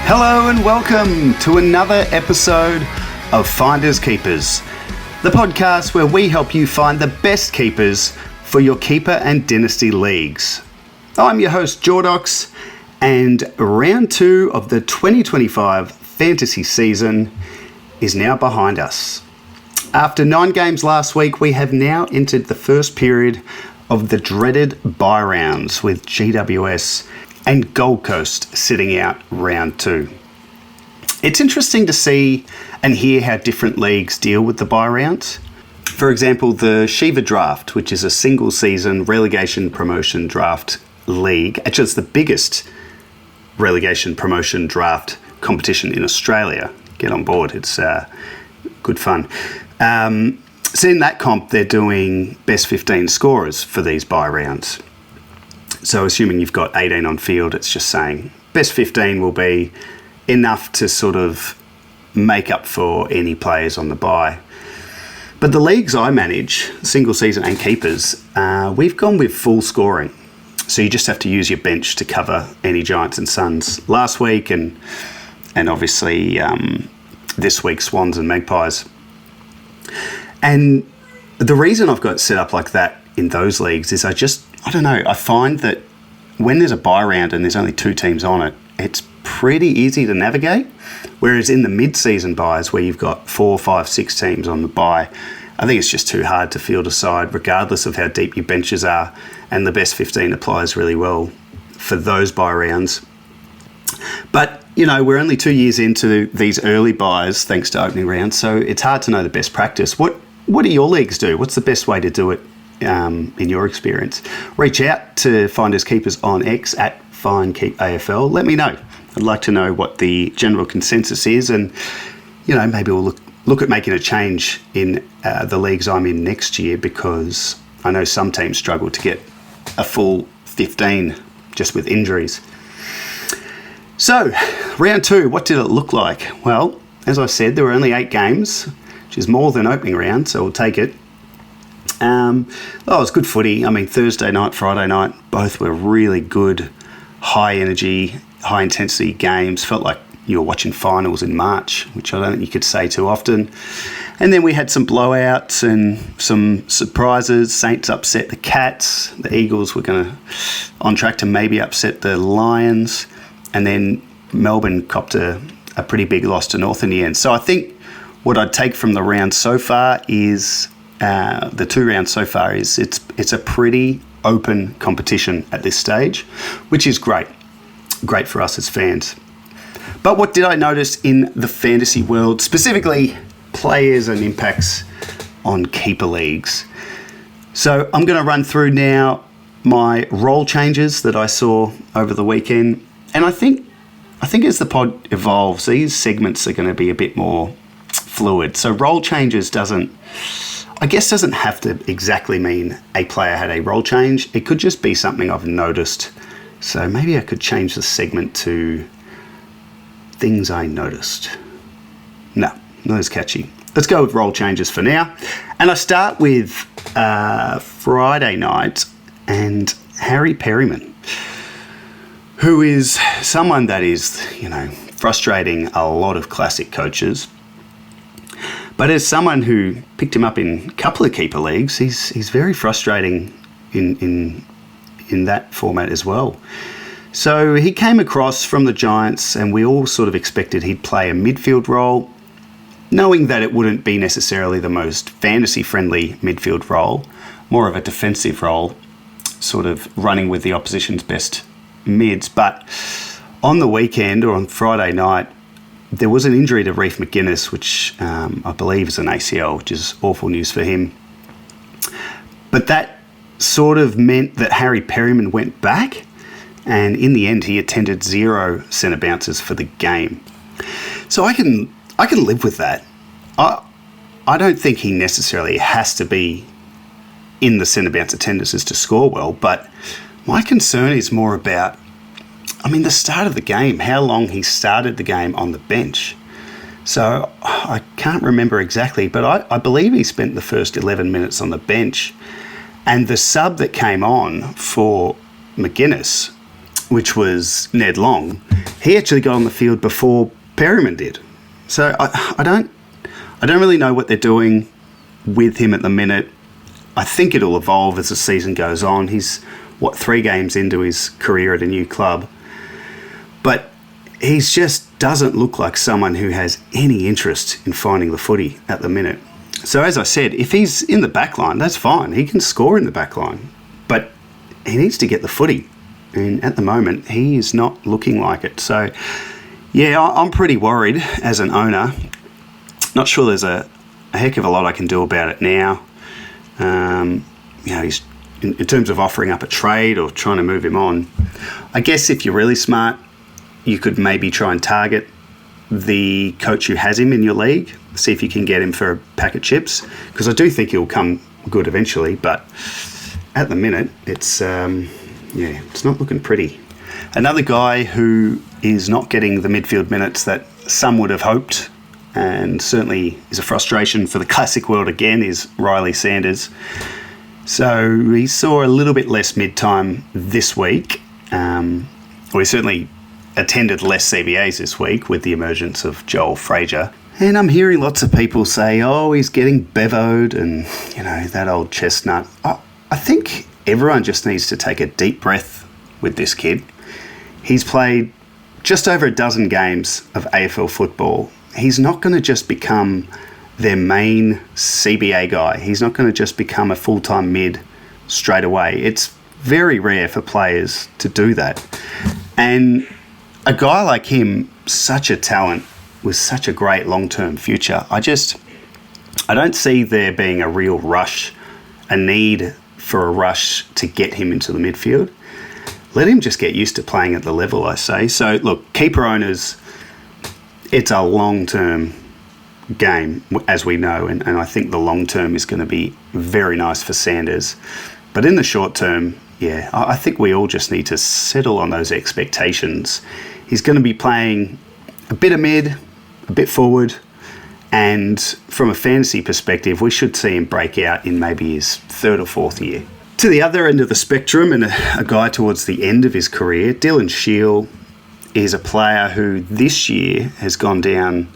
Hello and welcome to another episode of Finders Keepers, the podcast where we help you find the best keepers for your keeper and dynasty leagues. I'm your host Jordox, and round 2 of the 2025 fantasy season is now behind us. After 9 games last week, we have now entered the first period of the dreaded bye rounds, with GWS and Gold Coast sitting out round 2. It's interesting to see and hear how different leagues deal with the bye rounds. For example, the Shiva Draft, which is a single season relegation promotion draft league. Actually, it's the biggest relegation promotion draft competition in Australia. Get on board, it's good fun. So in that comp, they're doing best 15 scorers for these bye rounds. So assuming you've got 18 on field, it's just saying best 15 will be enough to sort of make up for any players on the bye. But the leagues I manage, single season and keepers, we've gone with full scoring. So you just have to use your bench to cover any Giants and Suns last week and obviously this week Swans and Magpies. And the reason I've got it set up like that in those leagues is I find that when there's a bye round and there's only 2 teams on it, it's pretty easy to navigate. Whereas in the mid-season buys where you've got 4, 5, 6 teams on the bye, I think it's just too hard to field a side regardless of how deep your benches are, and the best 15 applies really well for those bye rounds. But, you know, we're only 2 years into these early buys thanks to opening rounds, so it's hard to know the best practice. What do your leagues do? What's the best way to do it in your experience? Reach out to Finders Keepers on X at FindKeepAFL. Let me know. I'd like to know what the general consensus is, and, you know, maybe we'll look at making a change in the leagues I'm in next year, because I know some teams struggle to get a full 15 just with injuries. So, round 2, what did it look like? Well, as I said, there were only 8 games, which is more than opening round, so we'll take it. It was good footy. I mean, Thursday night, Friday night, both were really good, high energy, high intensity games. Felt like you were watching finals in March, which I don't think you could say too often. And then we had some blowouts and some surprises. Saints upset the Cats. The Eagles were on track to maybe upset the Lions. And then Melbourne copped a pretty big loss to North in the end. So I think what I'd take from the round so far is, the 2 rounds so far, is it's a pretty open competition at this stage, which is great for us as fans. But what did I notice in the fantasy world, specifically players and impacts on keeper leagues? So I'm going to run through now my role changes that I saw over the weekend, and I think as the pod evolves, these segments are going to be a bit more fluid. So role changes doesn't have to exactly mean a player had a role change. It could just be something I've noticed. So maybe I could change the segment to things I noticed. No, not as catchy. Let's go with role changes for now. And I start with Friday night and Harry Perryman, who is someone that is, frustrating a lot of classic coaches. But as someone who picked him up in a couple of keeper leagues, he's very frustrating in that format as well. So he came across from the Giants, and we all sort of expected he'd play a midfield role, knowing that it wouldn't be necessarily the most fantasy-friendly midfield role, more of a defensive role, sort of running with the opposition's best mids. But on the weekend, or on Friday night, there was an injury to Reece McGuinness, which I believe is an ACL, which is awful news for him. But that sort of meant that Harry Perryman went back, and in the end he attended 0 centre bounces for the game. So I can live with that. I don't think he necessarily has to be in the centre bounce attendances to score well, but my concern is more about, the start of the game, how long he started the game on the bench. So I can't remember exactly, but I believe he spent the first 11 minutes on the bench. And the sub that came on for McGuinness which was Ned Long, he actually got on the field before Perryman did. So I don't really know what they're doing with him at the minute. I think it'll evolve as the season goes on. He's, 3 games into his career at a new club. But he just doesn't look like someone who has any interest in finding the footy at the minute. So as I said, if he's in the back line, that's fine. He can score in the back line. But he needs to get the footy. And at the moment, he is not looking like it. So, yeah, I'm pretty worried as an owner. Not sure there's a heck of a lot I can do about it now. He's in terms of offering up a trade or trying to move him on. I guess if you're really smart, you could maybe try and target the coach who has him in your league, see if you can get him for a pack of chips, because I do think he'll come good eventually, but at the minute, it's not looking pretty. Another guy who is not getting the midfield minutes that some would have hoped, and certainly is a frustration for the classic world again, is Riley Sanders. So he saw a little bit less mid-time this week. He certainly attended less CBAs this week with the emergence of Joel Frazier. And I'm hearing lots of people say, he's getting bevoed and, that old chestnut. I think everyone just needs to take a deep breath with this kid. He's played just over a dozen games of AFL football. He's not going to just become their main CBA guy. He's not going to just become a full-time mid straight away. It's very rare for players to do that. And a guy like him, such a talent, with such a great long-term future, I don't see there being a real rush, a need for a rush to get him into the midfield. Let him just get used to playing at the level, I say. So, look, keeper owners, it's a long-term game, as we know, and I think the long-term is going to be very nice for Sanders. But in the short term, I think we all just need to settle on those expectations. He's going to be playing a bit of mid, a bit forward, and from a fantasy perspective, we should see him break out in maybe his 3rd or 4th year. To the other end of the spectrum, and a guy towards the end of his career, Dylan Shiel is a player who this year has gone down,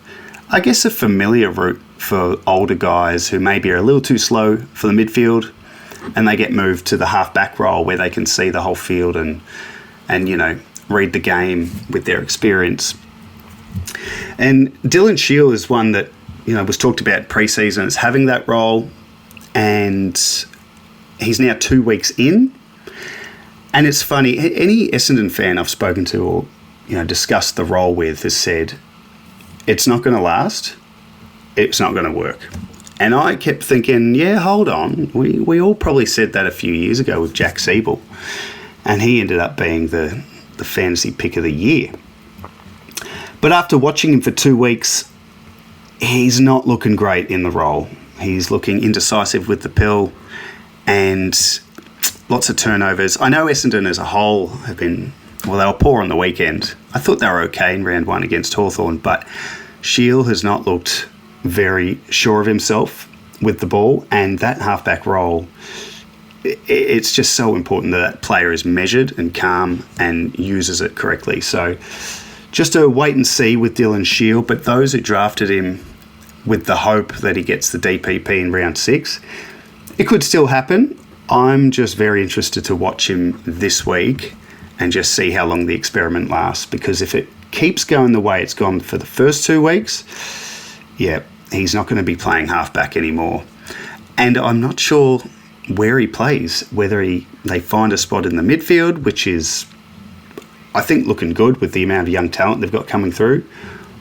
I guess, a familiar route for older guys who maybe are a little too slow for the midfield, and they get moved to the half-back role where they can see the whole field and read the game with their experience. And Dylan Shiel is one that, was talked about pre-season as having that role, and he's now 2 weeks in. And it's funny, any Essendon fan I've spoken to or, discussed the role with has said, it's not going to last, it's not going to work. And I kept thinking, hold on, we all probably said that a few years ago with Jack Siebel, and he ended up being the fantasy pick of the year. But after watching him for 2 weeks, he's not looking great in the role. He's looking indecisive with the pill and lots of turnovers. I know Essendon as a whole have been, they were poor on the weekend. I thought they were okay in round 1 against Hawthorn, but Shiel has not looked very sure of himself with the ball, and that halfback role, it's just so important that that player is measured and calm and uses it correctly. So just a wait and see with Dylan Shiel, but those who drafted him with the hope that he gets the DPP in round 6, it could still happen. I'm just very interested to watch him this week and just see how long the experiment lasts, because if it keeps going the way it's gone for the first 2 weeks, he's not going to be playing halfback anymore. And I'm not sure where he plays, whether they find a spot in the midfield, which is, I think, looking good with the amount of young talent they've got coming through,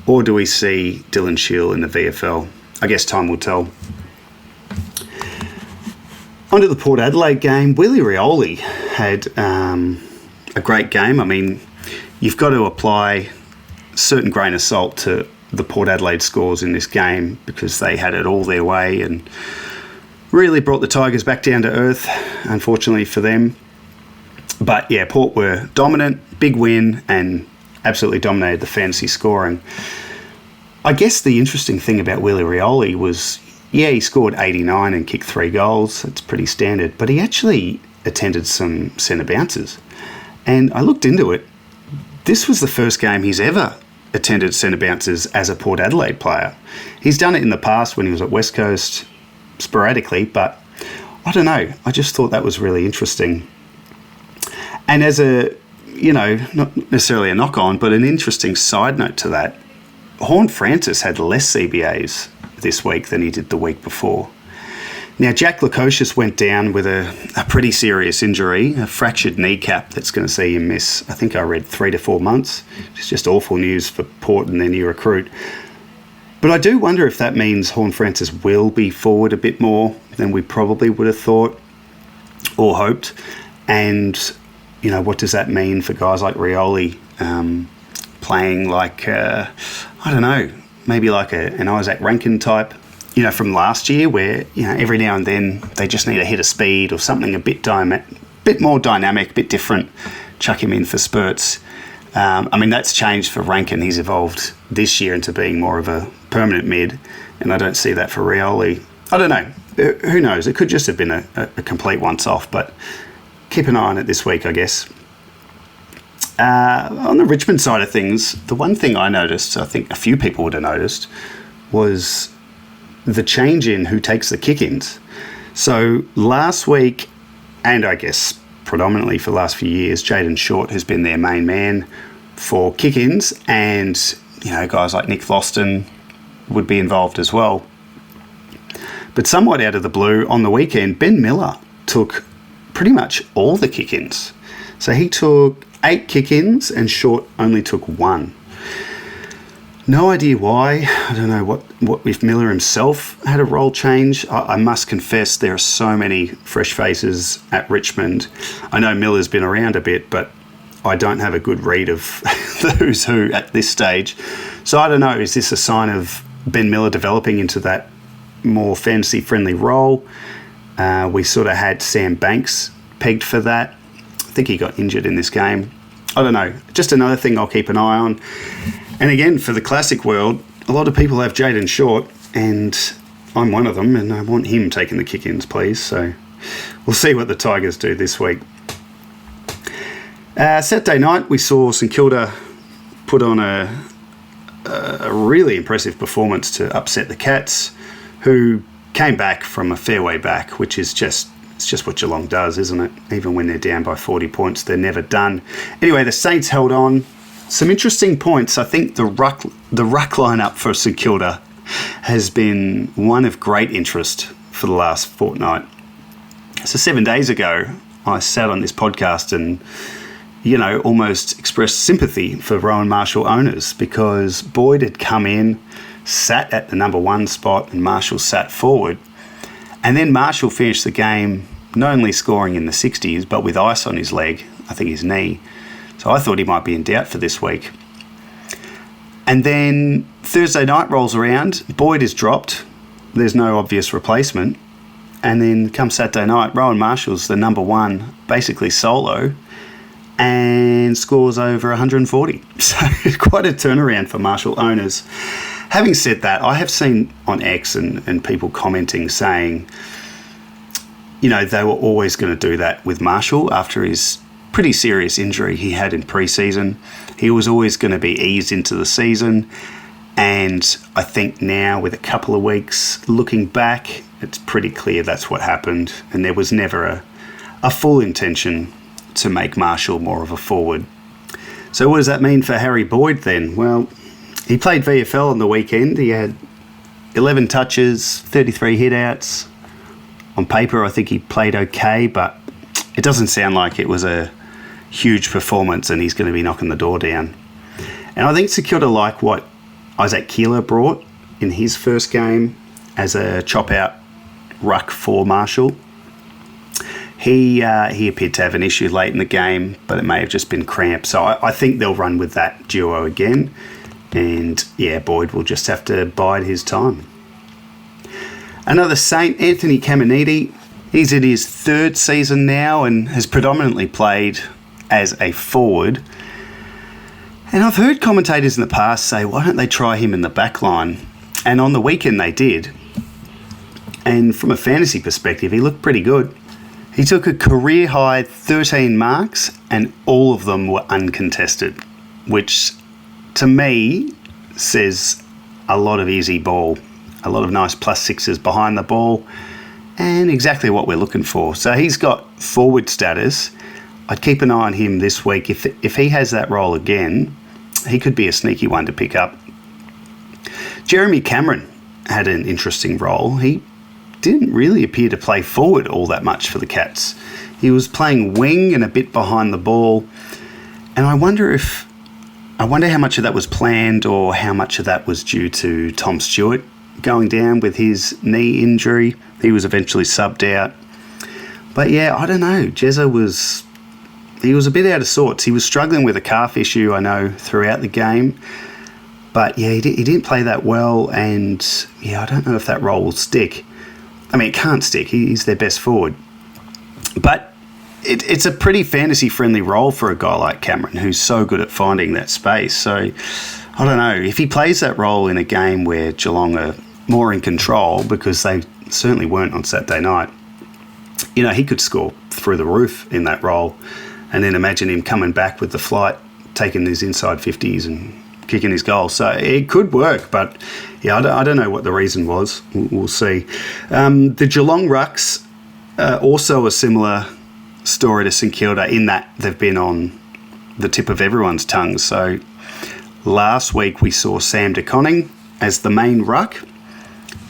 or do we see Dylan Shiel in the VFL? I guess time will tell. Onto the Port Adelaide game, Willie Rioli had a great game. I mean, you've got to apply a certain grain of salt to the Port Adelaide scores in this game, because they had it all their way and really brought the Tigers back down to earth, unfortunately for them. But Port were dominant, big win, and absolutely dominated the fantasy scoring. I guess the interesting thing about Willie Rioli was, he scored 89 and kicked 3 goals. It's pretty standard. But he actually attended some centre bounces. And I looked into it. This was the first game he's ever attended centre bounces as a Port Adelaide player. He's done it in the past when he was at West Coast sporadically, but I don't know. I just thought that was really interesting. And as a, not necessarily a knock-on, but an interesting side note to that, Horne-Francis had less CBAs this week than he did the week before. Now, Jack Lukosius went down with a pretty serious injury, a fractured kneecap that's going to see him miss, I think I read 3 to 4 months. It's just awful news for Port and their new recruit. But I do wonder if that means Horne-Francis will be forward a bit more than we probably would have thought or hoped. And, what does that mean for guys like Rioli playing like, maybe like an Isaac Rankin type, from last year where, every now and then they just need a hit of speed or something a bit more dynamic, a bit different, chuck him in for spurts. That's changed for Rankin. He's evolved this year into being more of a permanent mid, and I don't see that for Rioli. I don't know. Who knows? It could just have been a complete once-off, but keep an eye on it this week, I guess. On the Richmond side of things, the one thing I noticed, I think a few people would have noticed, was the change in who takes the kick-ins. So last week, and I guess predominantly for the last few years, Jayden Short has been their main man for kick-ins, and guys like Nick Vlauston would be involved as well. But somewhat out of the blue, on the weekend, Ben Miller took pretty much all the kick-ins. So he took 8 kick-ins and Short only took 1. No idea why. I don't know what if Miller himself had a role change. I must confess there are so many fresh faces at Richmond. I know Miller's been around a bit, but I don't have a good read of the who's who at this stage. So I don't know, is this a sign of Ben Miller developing into that more fantasy-friendly role? We sort of had Sam Banks pegged for that. I think he got injured in this game. I don't know. Just another thing I'll keep an eye on. And again, for the classic world, a lot of people have Jayden Short, and I'm one of them, and I want him taking the kick-ins, please. So we'll see what the Tigers do this week. Saturday night, we saw St Kilda put on a really impressive performance to upset the Cats, who came back from a fair way back, which is just what Geelong does, isn't it? Even when they're down by 40 points, they're never done. Anyway, the Saints held on. Some interesting points. I think the ruck lineup for St Kilda has been one of great interest for the last fortnight. So 7 days ago, I sat on this podcast and, almost expressed sympathy for Rowan Marshall owners, because Boyd had come in, sat at the number 1 spot, and Marshall sat forward. And then Marshall finished the game not only scoring in the 60s, but with ice on his leg, I think his knee. So I thought he might be in doubt for this week. And then Thursday night rolls around, Boyd is dropped, there's no obvious replacement. And then come Saturday night, Rowan Marshall's the number 1, basically solo, and scores over 140. So it's quite a turnaround for Marshall owners. Having said that, I have seen on X and people commenting saying, they were always going to do that with Marshall after his pretty serious injury he had in pre-season. He was always going to be eased into the season. And I think now, with a couple of weeks looking back, it's pretty clear that's what happened. And there was never a full intention to make Marshall more of a forward. So what does that mean for Harry Boyd then? Well, he played VFL on the weekend. He had 11 touches, 33 hit-outs. On paper, I think he played okay, but it doesn't sound like it was a huge performance and he's going to be knocking the door down. And I think St Kilda like what Isaac Keeler brought in his first game as a chop-out ruck for Marshall. He appeared to have an issue late in the game, but it may have just been cramp. So I think they'll run with that duo again. And, Boyd will just have to bide his time. Another Saint, Anthony Caminiti. He's in his 3rd season now and has predominantly played as a forward. And I've heard commentators in the past say, why don't they try him in the back line? And on the weekend they did. And from a fantasy perspective, he looked pretty good. He took a career-high 13 marks and all of them were uncontested, which to me says a lot of easy ball, a lot of nice +6s behind the ball, and exactly what we're looking for. So he's got forward status. I'd keep an eye on him this week. If he has that role again, he could be a sneaky one to pick up. Jeremy Cameron had an interesting role. He didn't really appear to play forward all that much for the Cats. He was playing wing and a bit behind the ball, and I wonder how much of that was planned or how much of that was due to Tom Stewart going down with his knee injury. He was eventually subbed out. But yeah, I don't know. Jezza was a bit out of sorts. He was struggling with a calf issue, I know, throughout the game. But yeah, he didn't play that well, and yeah, I don't know if that role will stick. I mean, it can't stick. He's their best forward. But it's a pretty fantasy-friendly role for a guy like Cameron, who's so good at finding that space. So I don't know. If he plays that role in a game where Geelong are more in control, because they certainly weren't on Saturday night, you know, he could score through the roof in that role. And then imagine him coming back with the flight, taking his inside 50s and kicking his goal. So it could work, but yeah, I don't know what the reason was. We'll see. The Geelong Rucks, also a similar story to St Kilda in that they've been on the tip of everyone's tongue. So last week we saw Sam De Koning as the main ruck,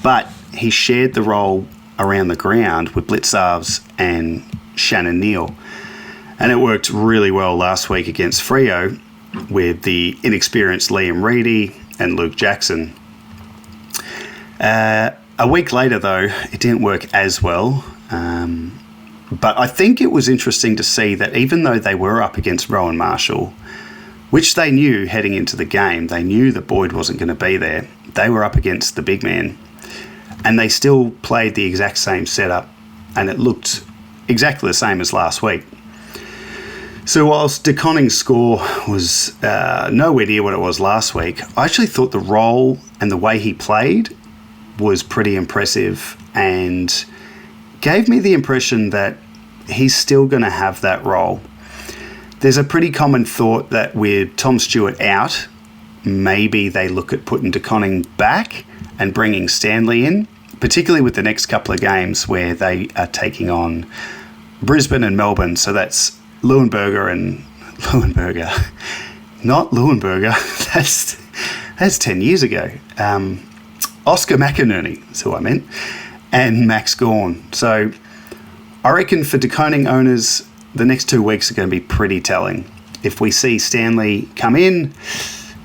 but he shared the role around the ground with Blitzarves and Shannon Neal. And it worked really well last week against Freo with the inexperienced Liam Reedy and Luke Jackson. A week later, though, it didn't work as well. But I think it was interesting to see that even though they were up against Rowan Marshall, which they knew heading into the game, they knew that Boyd wasn't going to be there. They were up against the big man. And they still played the exact same setup, and it looked exactly the same as last week. So whilst De Koning's score was nowhere near what it was last week, I actually thought the role and the way he played was pretty impressive and gave me the impression that he's still going to have that role. There's a pretty common thought that with Tom Stewart out, maybe they look at putting De Koning back and bringing Stanley in, particularly with the next couple of games where they are taking on Brisbane and Melbourne. So that's Leuenberger, not Leuenberger, that's 10 years ago. Oscar McInerney is who I meant, and Max Gawn. So I reckon for De Koning owners, the next 2 weeks are going to be pretty telling. If we see Stanley come in,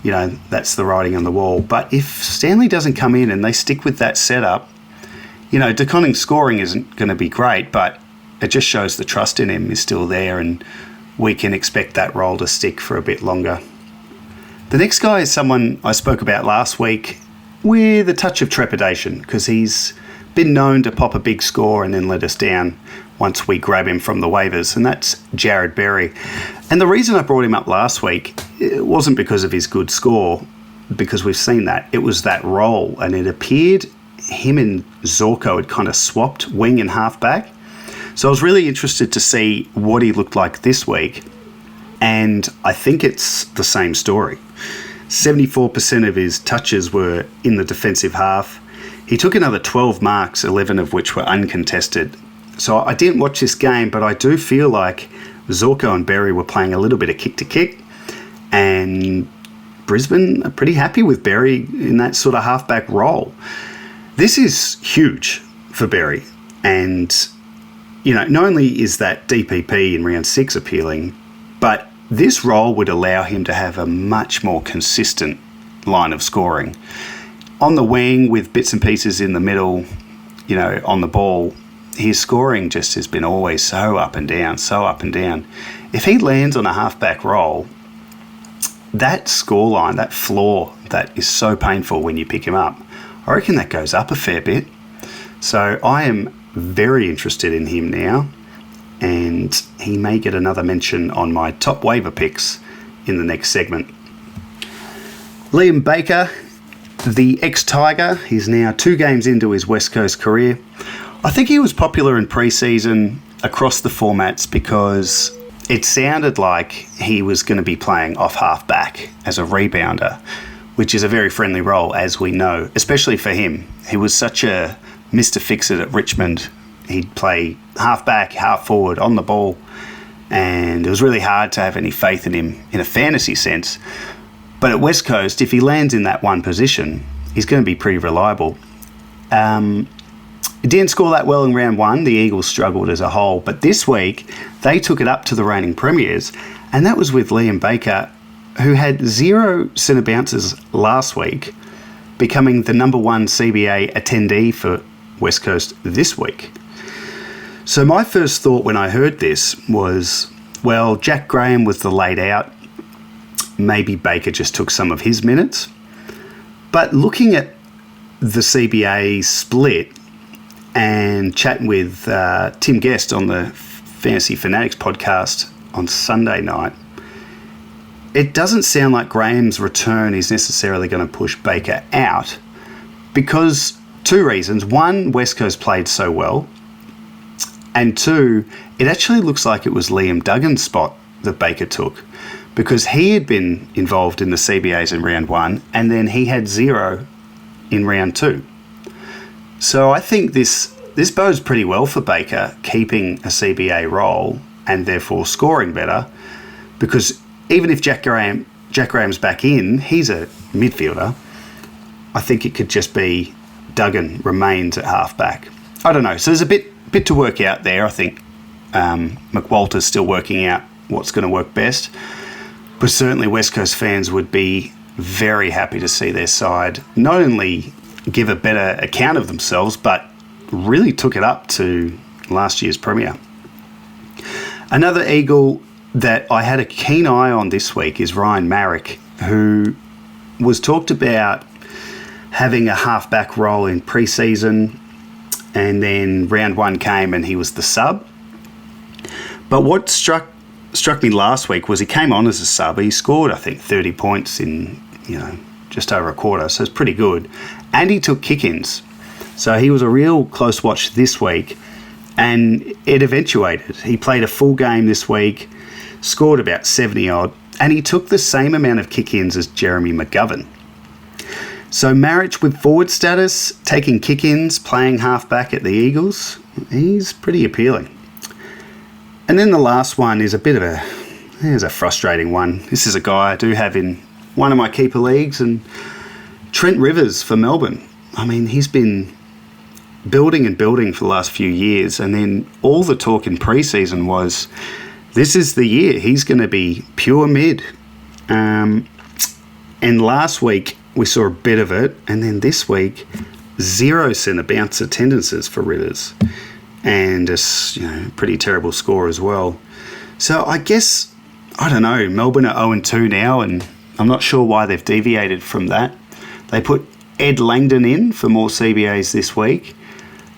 you know, that's the writing on the wall. But if Stanley doesn't come in and they stick with that setup, you know, De Koning's scoring isn't going to be great, but it just shows the trust in him is still there, and we can expect that role to stick for a bit longer. The next guy is someone I spoke about last week with a touch of trepidation, because he's been known to pop a big score and then let us down once we grab him from the waivers, and that's Jared Berry. And the reason I brought him up last week, it wasn't because of his good score, because we've seen that. It was that role, and it appeared him and Zorko had kind of swapped wing and halfback. So I was really interested to see what he looked like this week, and I think it's the same story. 74% of his touches were in the defensive half. He took another 12 marks, 11 of which were uncontested. So I didn't watch this game, but I do feel like Zorko and Berry were playing a little bit of kick-to-kick, and Brisbane are pretty happy with Berry in that sort of halfback role. This is huge for Berry, and you know, not only is that DPP in round 6 appealing, but this role would allow him to have a much more consistent line of scoring. On the wing with bits and pieces in the middle, you know, on the ball, his scoring just has been always so up and down. If he lands on a halfback role, that scoreline, that floor that is so painful when you pick him up, I reckon that goes up a fair bit. So I am very interested in him now, and he may get another mention on my top waiver picks in the next segment. Liam Baker, the ex-Tiger, he's now 2 games into his West Coast career. I think he was popular in pre-season across the formats because it sounded like he was going to be playing off half-back as a rebounder, which is a very friendly role, as we know, especially for him. He was such a Mr. Fix-It at Richmond. He'd play half-back, half-forward, on the ball, and it was really hard to have any faith in him in a fantasy sense. But at West Coast, if he lands in that one position, he's going to be pretty reliable. It didn't score that well in round one. The Eagles struggled as a whole. But this week, they took it up to the reigning premiers, and that was with Liam Baker, who had 0 centre bounces last week, becoming the number 1 CBA attendee for West Coast this week. So my first thought when I heard this was, well, Jack Graham was the laid out. Maybe Baker just took some of his minutes. But looking at the CBA split and chatting with Tim Guest on the Fantasy Fanatics podcast on Sunday night, it doesn't sound like Graham's return is necessarily going to push Baker out, because 2 reasons. 1, West Coast played so well, and 2, it actually looks like it was Liam Duggan's spot that Baker took, because he had been involved in the CBAs in round 1, and then he had 0 in round 2. So I think this bodes pretty well for Baker, keeping a CBA role and therefore scoring better, because even if Jack Graham's back in, he's a midfielder. I think it could just be Duggan remains at half-back. I don't know. So there's a bit to work out there. I think McWalter's still working out what's going to work best. But certainly West Coast fans would be very happy to see their side not only give a better account of themselves, but really took it up to last year's premier. Another Eagle that I had a keen eye on this week is Ryan Marrick, who was talked about having a half-back role in pre-season, and then round 1 came and he was the sub. But what struck me last week was he came on as a sub. He scored, I think, 30 points in, just over a quarter, so it's pretty good. And he took kick-ins. So he was a real close watch this week, and it eventuated. He played a full game this week, scored about 70-odd, and he took the same amount of kick-ins as Jeremy McGovern. So Marriage with forward status, taking kick-ins, playing half-back at the Eagles, he's pretty appealing. And then the last one is a frustrating one. This is a guy I do have in one of my keeper leagues, and Trent Rivers for Melbourne. I mean, he's been building and building for the last few years, and then all the talk in pre-season was, this is the year he's going to be pure mid. And last week we saw a bit of it, and then this week 0 centre bounce attendances for Rivers, and a pretty terrible score as well. So I guess, I don't know, Melbourne are 0-2 now, and I'm not sure why they've deviated from that. They put Ed Langdon in for more CBAs this week.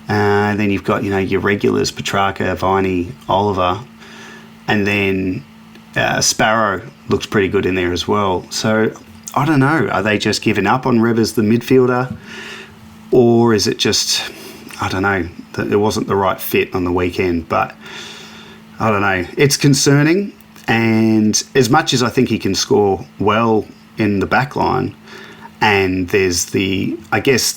Then you've got, your regulars, Petrarca, Viney, Oliver, and then Sparrow looks pretty good in there as well. So I don't know, are they just giving up on Rivers, the midfielder? Or is it just, I don't know, that it wasn't the right fit on the weekend? But I don't know, it's concerning. And as much as I think he can score well in the back line, and there's the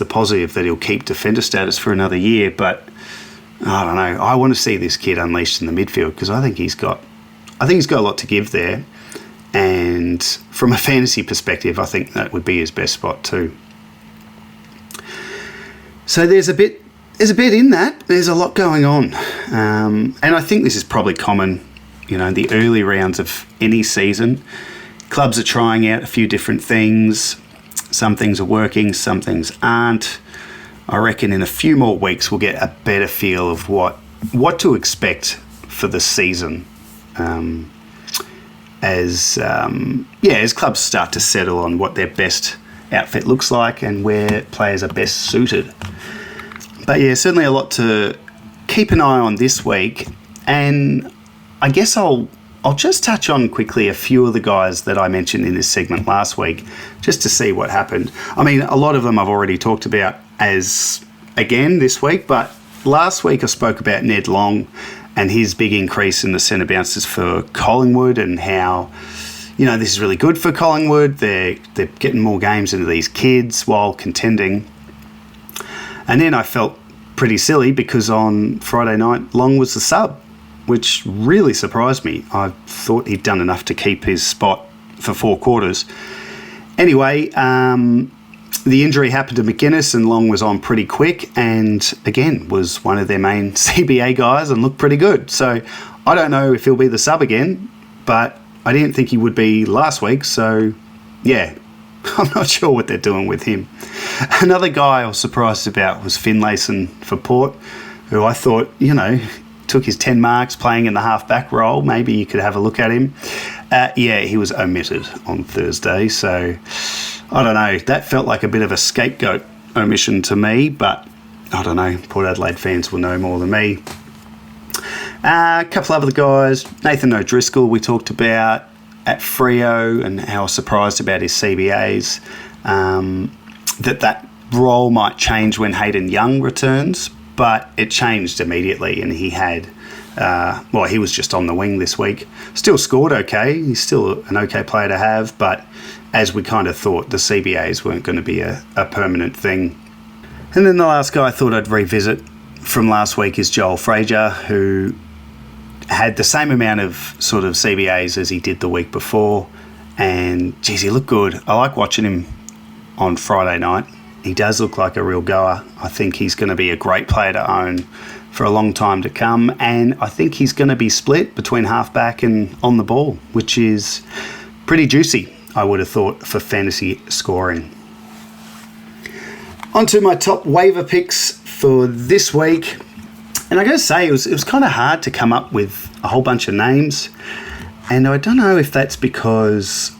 positive that he'll keep defender status for another year, but I don't know. I want to see this kid unleashed in the midfield, because I think he's got a lot to give there. And from a fantasy perspective, I think that would be his best spot too. So there's a bit in that. There's a lot going on, and I think this is probably common. In the early rounds of any season, clubs are trying out a few different things. Some things are working, some things aren't. I reckon in a few more weeks we'll get a better feel of what to expect for the season, as clubs start to settle on what their best outfit looks like and where players are best suited. But yeah, certainly a lot to keep an eye on this week, and I guess I'll just touch on quickly a few of the guys that I mentioned in this segment last week, just to see what happened. I mean, a lot of them I've already talked about again this week, but last week I spoke about Ned Long and his big increase in the centre bounces for Collingwood and how, this is really good for Collingwood. They're getting more games into these kids while contending. And then I felt pretty silly because on Friday night, Long was the sub, which really surprised me. I thought he'd done enough to keep his spot for 4 quarters. Anyway, the injury happened to McGuinness and Long was on pretty quick and, again, was one of their main CBA guys and looked pretty good. So I don't know if he'll be the sub again, but I didn't think he would be last week. So, yeah, I'm not sure what they're doing with him. Another guy I was surprised about was Finlayson for Port, who I thought, took his 10 marks playing in the half-back role. Maybe you could have a look at him. He was omitted on Thursday, so I don't know. That felt like a bit of a scapegoat omission to me, but I don't know. Port Adelaide fans will know more than me. A couple of other guys. Nathan O'Driscoll we talked about at Freo and how I was surprised about his CBAs. That role might change when Hayden Young returns, but it changed immediately and he had... he was just on the wing this week. Still scored okay. He's still an okay player to have, but as we kind of thought, the CBAs weren't going to be a permanent thing. And then the last guy I thought I'd revisit from last week is Joel Frazier, who had the same amount of sort of CBAs as he did the week before. And, geez, he looked good. I like watching him on Friday night. He does look like a real goer. I think he's going to be a great player to own for a long time to come, and I think he's going to be split between halfback and on the ball, which is pretty juicy, I would have thought, for fantasy scoring. On to my top waiver picks for this week, and I got to say it was kind of hard to come up with a whole bunch of names, and I don't know if that's because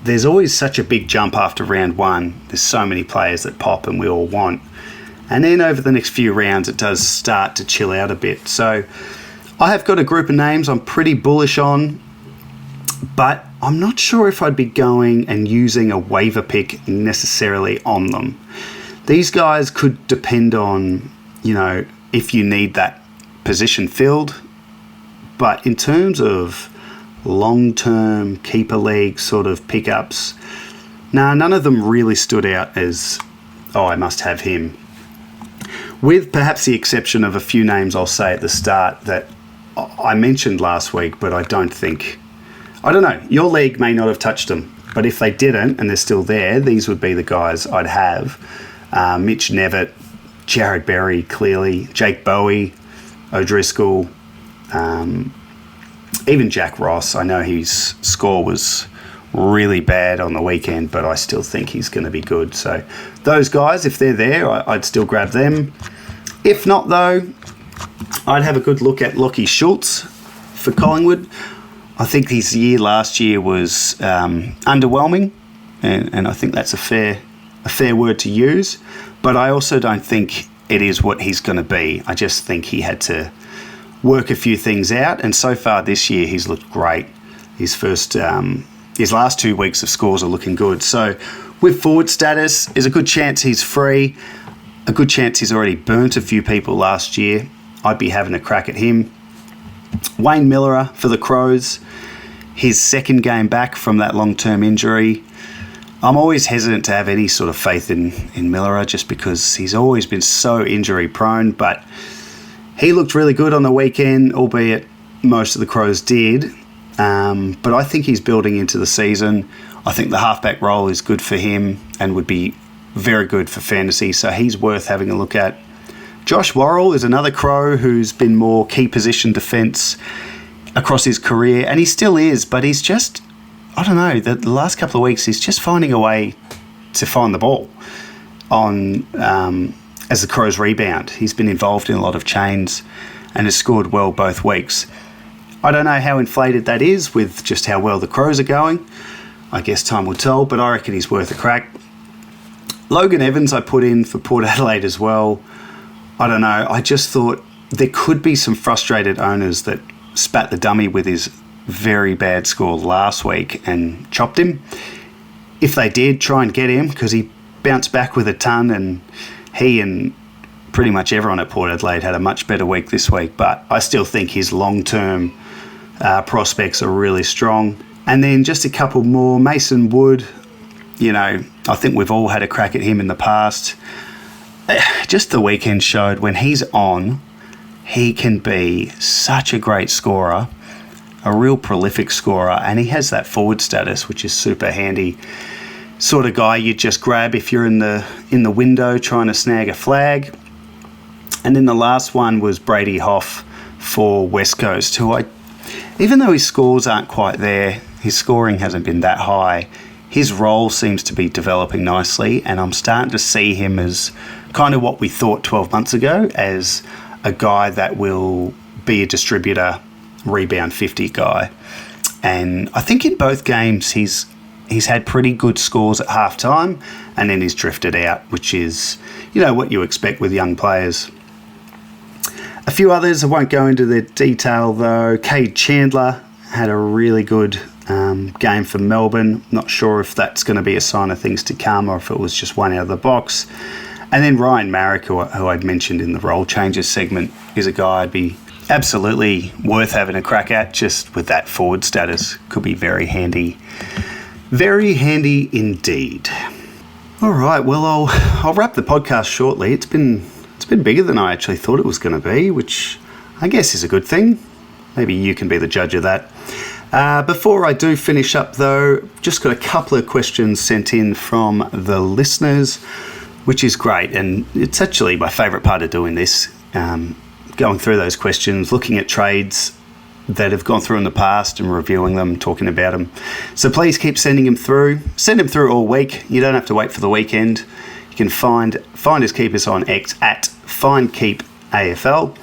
there's always such a big jump after round 1. There's so many players that pop and we all want. And then over the next few rounds, it does start to chill out a bit. So I have got a group of names I'm pretty bullish on, but I'm not sure if I'd be going and using a waiver pick necessarily on them. These guys could depend on, if you need that position filled. But in terms of long-term keeper league sort of pickups, none of them really stood out as, I must have him. With perhaps the exception of a few names I'll say at the start that I mentioned last week, but I don't know, your league may not have touched them, but if they didn't and they're still there, these would be the guys I'd have. Mitch Nevitt, Jared Berry, clearly, Jake Bowie, O'Driscoll, even Jack Ross. I know his score was really bad on the weekend, but I still think he's going to be good. So those guys, if they're there, I'd still grab them. If not, though, I'd have a good look at Lachie Schultz for Collingwood. I think his year last year was underwhelming, and I think that's a fair word to use. But I also don't think it is what he's going to be. I just think he had to work a few things out, and so far this year he's looked great. His last 2 weeks of scores are looking good. So with forward status, there's a good chance he's free, a good chance he's already burnt a few people last year. I'd be having a crack at him. Wayne Miller for the Crows, his second game back from that long-term injury. I'm always hesitant to have any sort of faith in Miller just because he's always been so injury-prone, but he looked really good on the weekend, albeit most of the Crows did. But I think he's building into the season. I think the halfback role is good for him and would be very good for fantasy, so he's worth having a look at. Josh Worrell is another Crow who's been more key position defence across his career, and he still is, but he's just, I don't know, the last couple of weeks he's just finding a way to find the ball on as the Crows rebound. He's been involved in a lot of chains and has scored well both weeks. I don't know how inflated that is with just how well the Crows are going. I guess time will tell, but I reckon he's worth a crack. Logan Evans I put in for Port Adelaide as well. I don't know, I just thought there could be some frustrated owners that spat the dummy with his very bad score last week and chopped him. If they did, try and get him because he bounced back with a ton, and he and pretty much everyone at Port Adelaide had a much better week this week, but I still think his long-term prospects are really strong. And then just a couple more. Mason Wood, I think we've all had a crack at him in the past. Just the weekend showed when he's on, he can be such a great scorer, a real prolific scorer, and he has that forward status, which is super handy. Sort of guy you just grab if you're in the window trying to snag a flag. And then the last one was Brady Hoff for West Coast, who even though his scores aren't quite there, his scoring hasn't been that high, his role seems to be developing nicely, and I'm starting to see him as kind of what we thought 12 months ago, as a guy that will be a distributor, rebound 50 guy. And I think in both games he's had pretty good scores at halftime, and then he's drifted out, which is, what you expect with young players. A few others, I won't go into the detail though. Cade Chandler had a really good game for Melbourne. Not sure if that's going to be a sign of things to come or if it was just one out of the box. And then Ryan Marrick, who I'd mentioned in the role changes segment, is a guy I'd be absolutely worth having a crack at, just with that forward status. Could be very handy. Very handy indeed. All right, well, I'll wrap the podcast shortly. It's been bigger than I actually thought it was going to be, which I guess is a good thing. Maybe you can be the judge of that. Before I do finish up, though, just got a couple of questions sent in from the listeners, which is great. And it's actually my favourite part of doing this, going through those questions, looking at trades that have gone through in the past and reviewing them, talking about them. So please keep sending them through. Send them through all week. You don't have to wait for the weekend. You can find Finders Keepers on X at FindKeepAFL.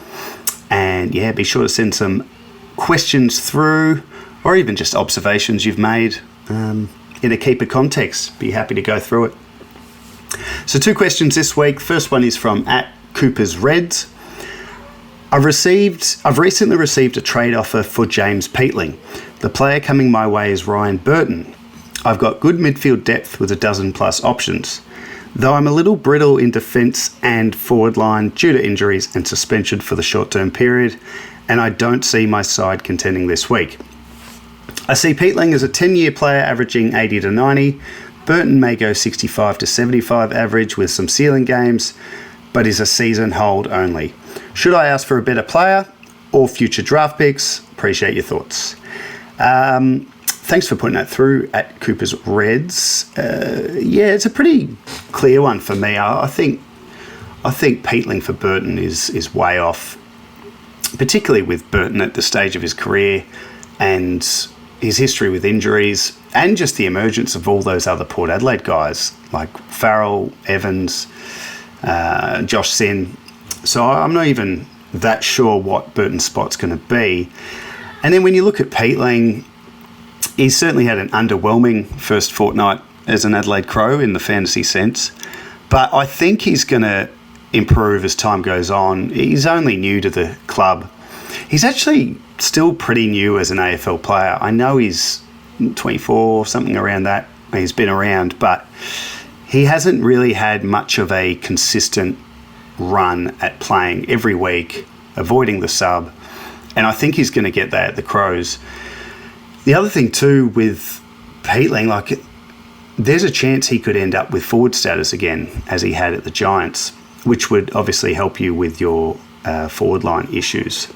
And yeah, be sure to send some questions through, or even just observations you've made in a keeper context. Be happy to go through it. So 2 questions this week. First one is from @CoopersReds. I've recently received a trade offer for James Peatling. The player coming my way is Ryan Burton. I've got good midfield depth with a dozen plus options, though I'm a little brittle in defence and forward line due to injuries and suspension for the short-term period, and I don't see my side contending this week. I see Peatling as a 10-year player averaging 80 to 90. Burton may go 65 to 75 average with some ceiling games, but is a season hold only. Should I ask for a better player or future draft picks? Appreciate your thoughts. Thanks for putting that through @CoopersReds. Yeah, it's a pretty clear one for me. I think Peatling for Burton is way off, particularly with Burton at the stage of his career and his history with injuries, and just the emergence of all those other Port Adelaide guys like Farrell, Evans, Josh Sin. So I'm not even that sure what Burton's spot's going to be. And then when you look at Peatling, he's certainly had an underwhelming first fortnight as an Adelaide Crow in the fantasy sense, but I think he's going to improve as time goes on. He's only new to the club. He's actually still pretty new as an AFL player. I know he's 24, something around that. He's been around, but he hasn't really had much of a consistent run at playing every week, avoiding the sub, and I think he's going to get that at the Crows. The other thing too with Peatling, there's a chance he could end up with forward status again as he had at the Giants, which would obviously help you with your forward line issues.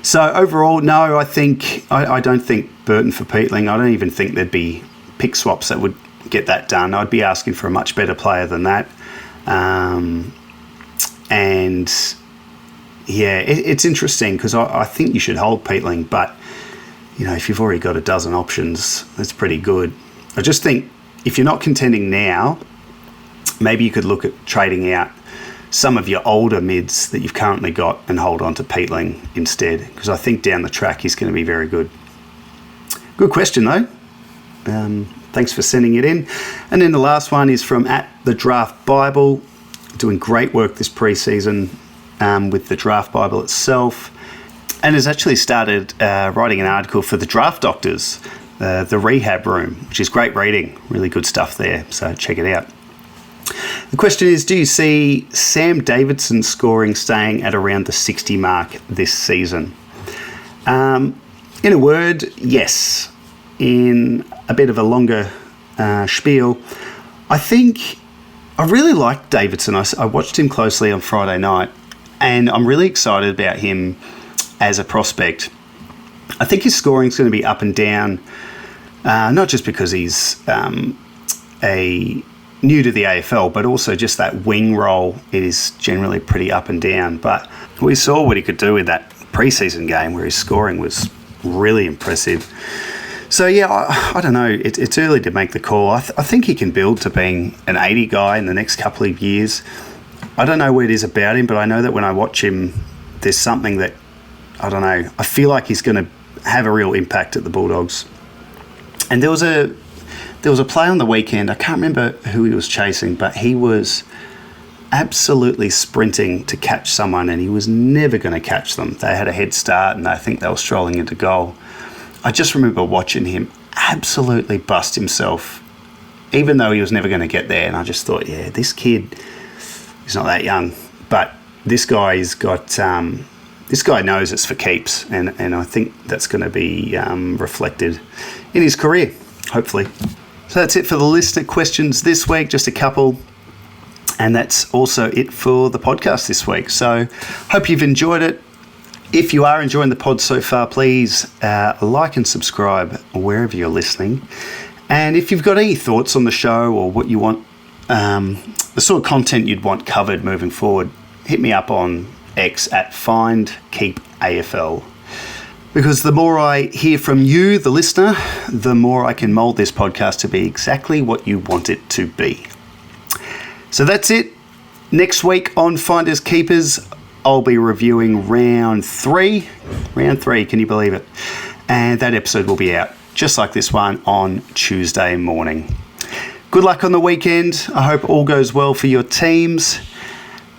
So overall, no, I don't think Burton for Peatling. I don't even think there'd be pick swaps that would get that done. I'd be asking for a much better player than that. And yeah, it's interesting because I think you should hold Peatling, but if you've already got a dozen options, that's pretty good. I just think if you're not contending now, maybe you could look at trading out some of your older mids that you've currently got and hold on to Peatling instead, because I think down the track he's going to be very good. Good question though. Thanks for sending it in. And then the last one is from @TheDraftBible, doing great work this pre-season with the Draft Bible itself, and has actually started writing an article for the Draft Doctors, the Rehab Room, which is great reading, really good stuff there, so check it out. The question is, do you see Sam Davidson's scoring staying at around the 60 mark this season? In a word, yes. In a bit of a longer spiel, I think I really like Davidson. I watched him closely on Friday night, and I'm really excited about him as a prospect. I think his scoring is going to be up and down, not just because he's new to the AFL, but also just that wing role. It is generally pretty up and down. But we saw what he could do in that preseason game where his scoring was really impressive. So, yeah, I don't know. It's early to make the call. I think he can build to being an 80 guy in the next couple of years. I don't know what it is about him, but I know that when I watch him, there's something that, I don't know, I feel like he's going to have a real impact at the Bulldogs. And there was a play on the weekend. I can't remember who he was chasing, but he was absolutely sprinting to catch someone, and he was never going to catch them. They had a head start, and I think they were strolling into goal. I just remember watching him absolutely bust himself, even though he was never going to get there. And I just thought, yeah, this kid, he's not that young, but this guy's got, this guy knows it's for keeps, and I think that's going to be reflected in his career, hopefully. So that's it for the listener questions this week, just a couple. And that's also it for the podcast this week. So hope you've enjoyed it. If you are enjoying the pod so far, please like and subscribe wherever you're listening. And if you've got any thoughts on the show or what you want, the sort of content you'd want covered moving forward, hit me up on X at FindKeepAFL. Because the more I hear from you, the listener, the more I can mould this podcast to be exactly what you want it to be. So that's it. Next week on Finders Keepers, I'll be reviewing round three. Round three, can you believe it? And that episode will be out, just like this one, on Tuesday morning. Good luck on the weekend. I hope all goes well for your teams.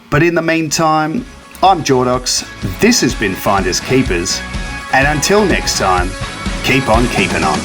But in the meantime, I'm Jordox. This has been Finders Keepers. And until next time, keep on keeping on.